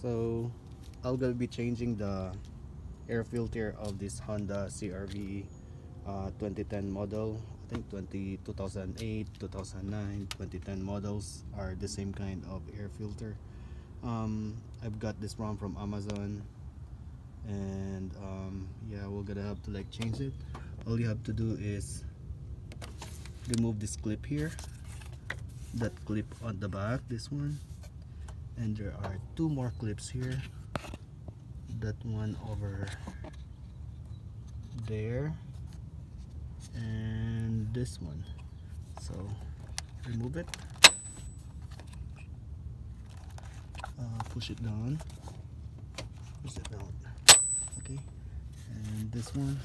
So I'm gonna be changing the air filter of this Honda CRV 2010 model. I think 2008, 2009, 2010 models are the same kind of air filter. I've got this one from Amazon, and yeah, we're gonna have to like change it. All you have to do is remove this clip here, that clip on the back, this one, and there are two more clips here, that one over there and this one. So remove it, push it down, okay, and this one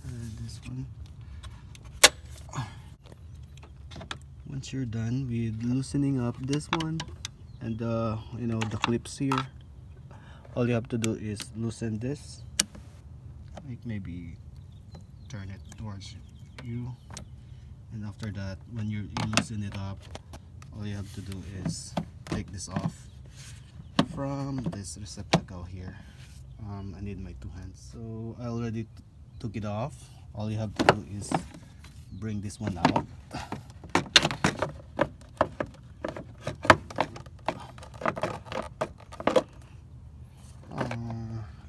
and this one. Once you're done with loosening up this one and the clips here, all you have to do is loosen this, like maybe turn it towards you, and after that, when you loosen it up, all you have to do is take this off from this receptacle here. I need my two hands, so I already took it off. All you have to do is bring this one out.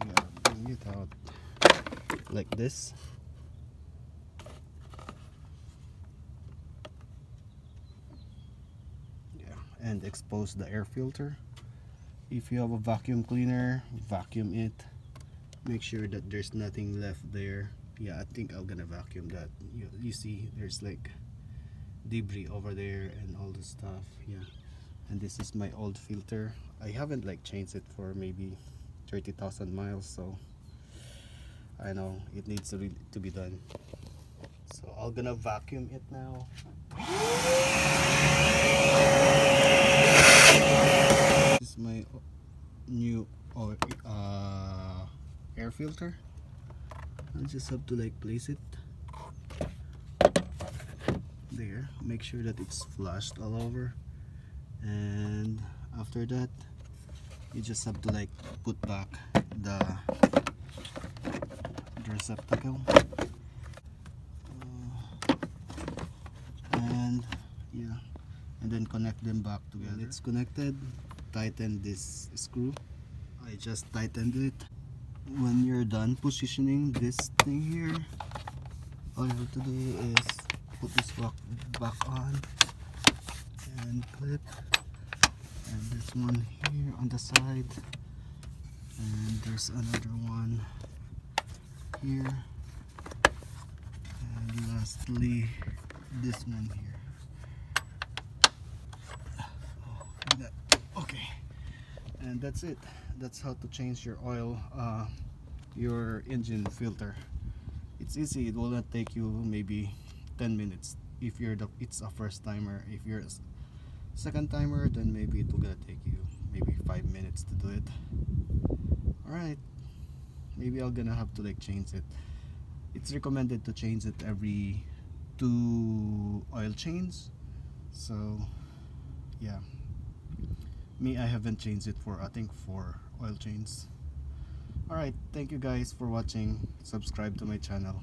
Yeah, bring it out like this. Yeah, and expose the air filter. If you have a vacuum cleaner, vacuum it. Make sure that there's nothing left there. Yeah, I think I'm gonna vacuum that. You see there's like debris over there and all this stuff. Yeah, and this is my old filter. I haven't like changed it for maybe 30,000 miles, so I know it needs to be done. So I'm gonna vacuum it now. This is my new air filter. I just have to like place it there, make sure that it's flushed all over, and after that you just have to like put back the receptacle, and yeah, and then connect them back together. It's connected. Tighten this screw. I just tightened it. When you're done positioning this thing here, all you have to do is put this back on and clip, and this one here on the side, and there's another one here, and lastly this one here. Oh, that, okay, and that's it. That's how to change your oil, your engine filter. It's easy. It will not take you maybe 10 minutes if it's a first timer. If you're a second timer, then maybe it will gonna take you maybe 5 minutes to do it. Alright, maybe I'm gonna have to like change it. It's recommended to change it every 2 oil changes. So yeah, me, I haven't changed it for I think 4 oil changes. Alright, thank you guys for watching. Subscribe to my channel.